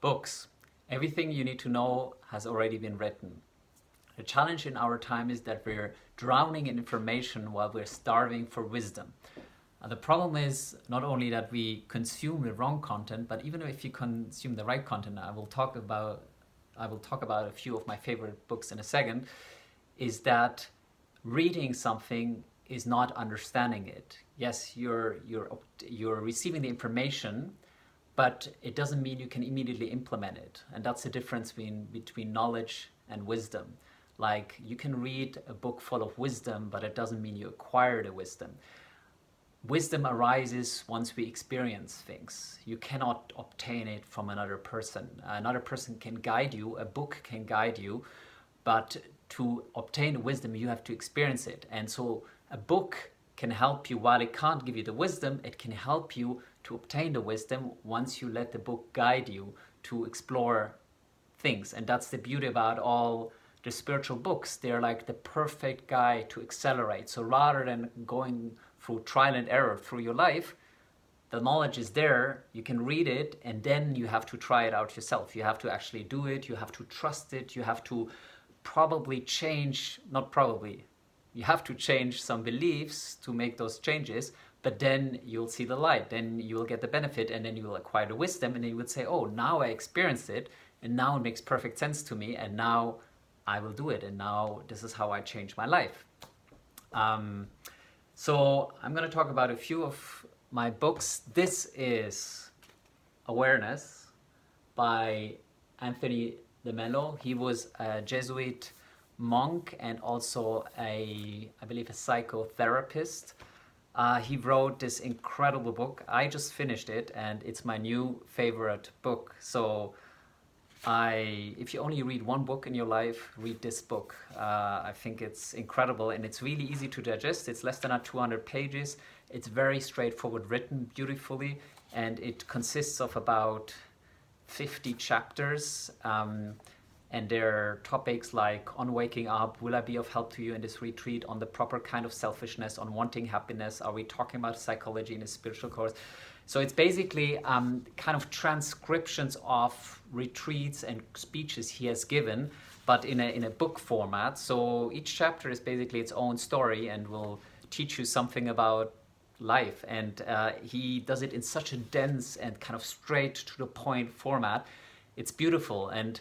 Books. Everything you need to know has already been written. The challenge in our time is that we're drowning in information while we're starving for wisdom. The problem is not only that we consume the wrong content, but even if you consume the right content, I will talk about a few of my favorite books in a second, is that reading something is not understanding it. Yes, you're receiving the information, but it doesn't mean you can immediately implement it. And that's the difference between knowledge and wisdom. Like, you can read a book full of wisdom, but it doesn't mean you acquire the wisdom. Wisdom arises once we experience things. You cannot obtain it from another person. Another person can guide you, a book can guide you, but to obtain wisdom, you have to experience it. And so a book can help you. While it can't give you the wisdom, it can help you to obtain the wisdom once you let the book guide you to explore things. And that's the beauty about all the spiritual books. They're like the perfect guide to accelerate. So rather than going through trial and error through your life, the knowledge is there, you can read it, and then you have to try it out yourself. You have to actually do it, you have to trust it, you have to you have to change some beliefs to make those changes, but then you'll see the light, then you will get the benefit, and then you will acquire the wisdom, and then you would say, oh, now I experienced it, and now it makes perfect sense to me, and now I will do it, and now this is how I change my life. So I'm going to talk about a few of my books. This is Awareness by Anthony de Mello. He was a Jesuit monk and also I believe a psychotherapist. He wrote this incredible book. I just finished it and it's my new favorite book. So if you only read one book in your life, read this book. I think it's incredible and it's really easy to digest. It's less than 200 pages. It's very straightforward, written beautifully, and it consists of about 50 chapters. And there are topics like on waking up, will I be of help to you in this retreat, on the proper kind of selfishness, on wanting happiness, are we talking about psychology in a spiritual course? So it's basically kind of transcriptions of retreats and speeches he has given, but in a book format. So each chapter is basically its own story and will teach you something about life. And he does it in such a dense and kind of straight to the point format. It's beautiful. And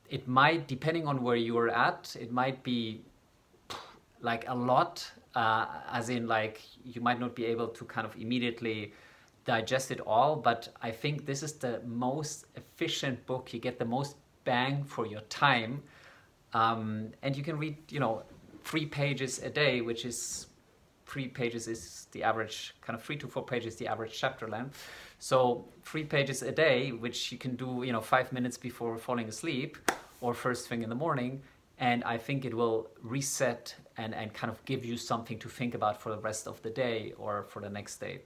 it might, depending on where you're at, it might be like a lot, as in like you might not be able to kind of immediately digest it all, but I think this is the most efficient book. You get the most bang for your time, and you can read 3 pages a day, which is 3 pages is the average, kind of 3 to 4 pages the average chapter length. So 3 pages a day, which you can do 5 minutes before falling asleep or first thing in the morning, and I think it will reset and kind of give you something to think about for the rest of the day or for the next day.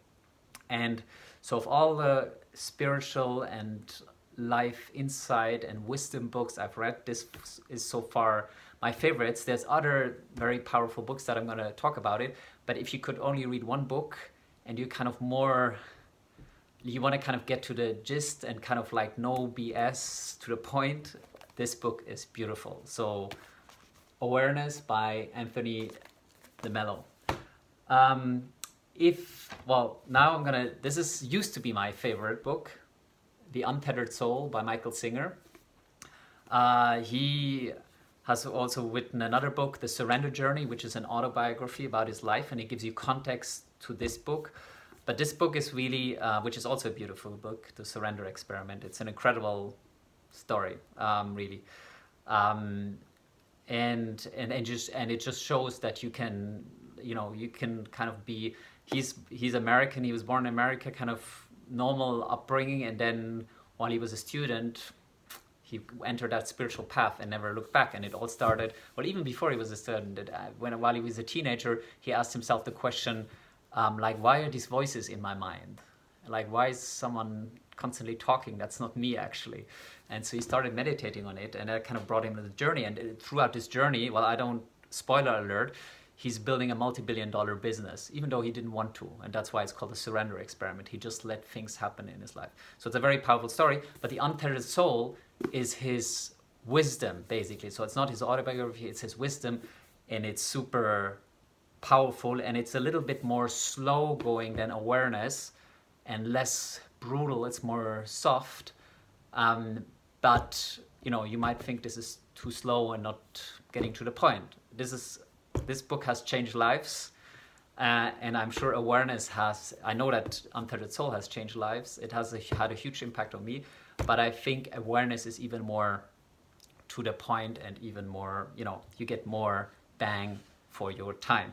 And so of all the spiritual and life insight and wisdom books I've read, this is so far my favorites. There's other very powerful books that I'm going to talk about it, but if you could only read one book and you want to kind of get to the gist and kind of like no BS, to the point, this book is beautiful. So Awareness by Anthony de Mello. This used to be my favorite book, The Untethered Soul by Michael Singer. He has also written another book, The Surrender Journey, which is an autobiography about his life, and it gives you context to this book. But this book is really, which is also a beautiful book, The Surrender Experiment. It's an incredible story, really. And it just shows that you can kind of be, he's American, he was born in America, kind of normal upbringing, and then while he was a student, he entered that spiritual path and never looked back. And it all started, well, even before he was a student, while he was a teenager, he asked himself the question, why are these voices in my mind? Like, why is someone constantly talking? That's not me, actually. And so he started meditating on it, and that kind of brought him to the journey. And throughout this journey, well, I don't, spoiler alert, he's building a multi-billion-dollar business, even though he didn't want to. And that's why it's called the surrender experiment. He just let things happen in his life. So it's a very powerful story. But the Untethered Soul is his wisdom, basically. So it's not his autobiography, it's his wisdom. And it's super powerful. And it's a little bit more slow going than Awareness and less brutal. It's more soft. But, you might think this is too slow and not getting to the point. This book has changed lives, and I'm sure Awareness has. I know that Untethered Soul has changed lives. It has had a huge impact on me, but I think Awareness is even more to the point and even more, you get more bang for your time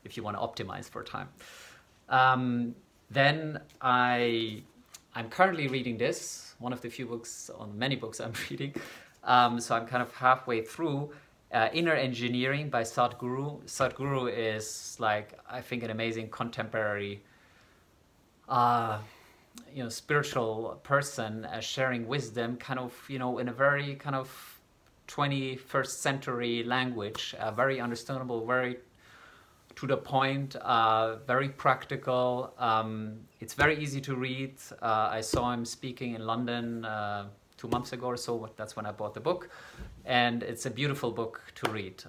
if you want to optimize for time. Then I'm currently reading this, one of the few books on many books I'm reading. So I'm kind of halfway through. Inner Engineering by Sadhguru. Sadhguru is I think an amazing contemporary spiritual person sharing wisdom kind of in a very kind of 21st century language, very understandable, very to the point, very practical. It's very easy to read. I saw him speaking in London 2 months ago or so. That's when I bought the book. And it's a beautiful book to read.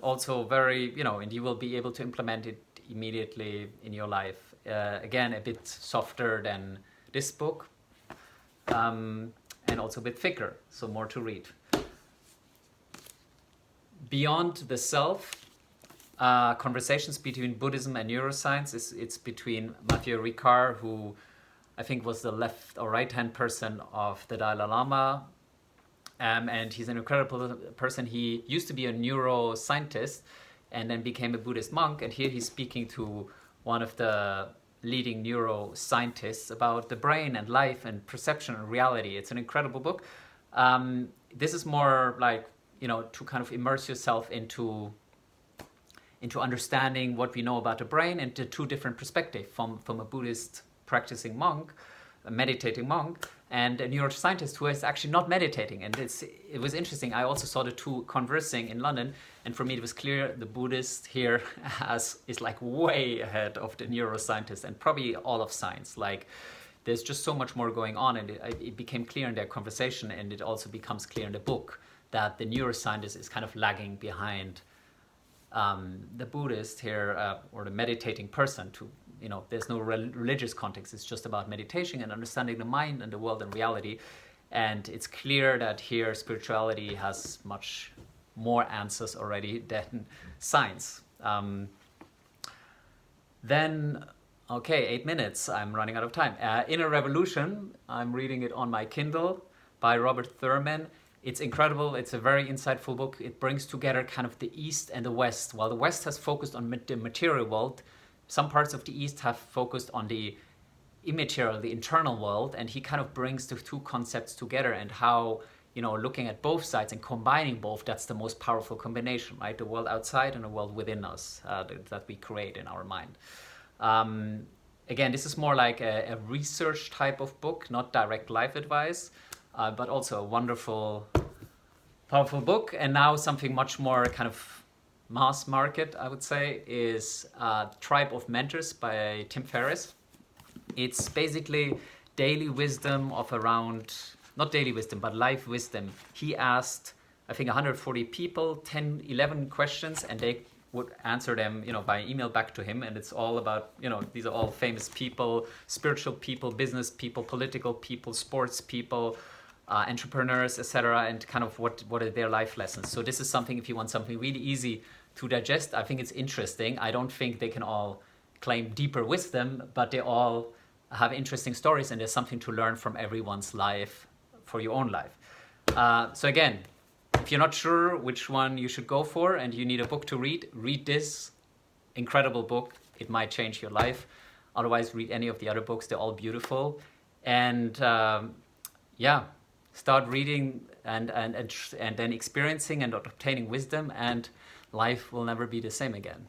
Also very, and you will be able to implement it immediately in your life. Again, a bit softer than this book, and also a bit thicker, so more to read. Beyond the Self, Conversations Between Buddhism and Neuroscience. It's between Mathieu Ricard, who I think was the left or right-hand person of the Dalai Lama. And he's an incredible person. He used to be a neuroscientist and then became a Buddhist monk. And here he's speaking to one of the leading neuroscientists about the brain and life and perception and reality. It's an incredible book. This is more to kind of immerse yourself into understanding what we know about the brain and the two different perspectives from a Buddhist practicing monk, a meditating monk, and a neuroscientist who is actually not meditating. And it was interesting. I also saw the two conversing in London, and for me it was clear the Buddhist here is way ahead of the neuroscientist and probably all of science. There's just so much more going on, and it became clear in their conversation, and it also becomes clear in the book that the neuroscientist is kind of lagging behind the Buddhist here, or the meditating person. There's no religious context. It's just about meditation and understanding the mind and the world and reality. And it's clear that here spirituality has much more answers already than science. Then, 8 minutes. I'm running out of time. Inner Revolution. I'm reading it on my Kindle by Robert Thurman. It's incredible. It's a very insightful book. It brings together kind of the East and the West. While the West has focused on the material world, some parts of the East have focused on the immaterial, the internal world, and he kind of brings the two concepts together, and how, looking at both sides and combining both, that's the most powerful combination, right? The world outside and the world within us that we create in our mind. Again, this is more like a research type of book, not direct life advice, but also a wonderful, powerful book. And now something much more kind of mass market, I would say, is Tribe of Mentors by Tim Ferriss. It's basically daily wisdom of around, not daily wisdom, but life wisdom. He asked, I think, 140 people, 11 questions, and they would answer them, by email back to him. And it's all about, these are all famous people, spiritual people, business people, political people, sports people, entrepreneurs, etc., and kind of what are their life lessons. So this is something, if you want something really easy to digest, I think it's interesting. I don't think they can all claim deeper wisdom, but they all have interesting stories, and there's something to learn from everyone's life for your own life. So again, if you're not sure which one you should go for and you need a book to read this incredible book. It might change your life. Otherwise, read any of the other books. They're all beautiful. And start reading and then experiencing and obtaining wisdom, and life will never be the same again.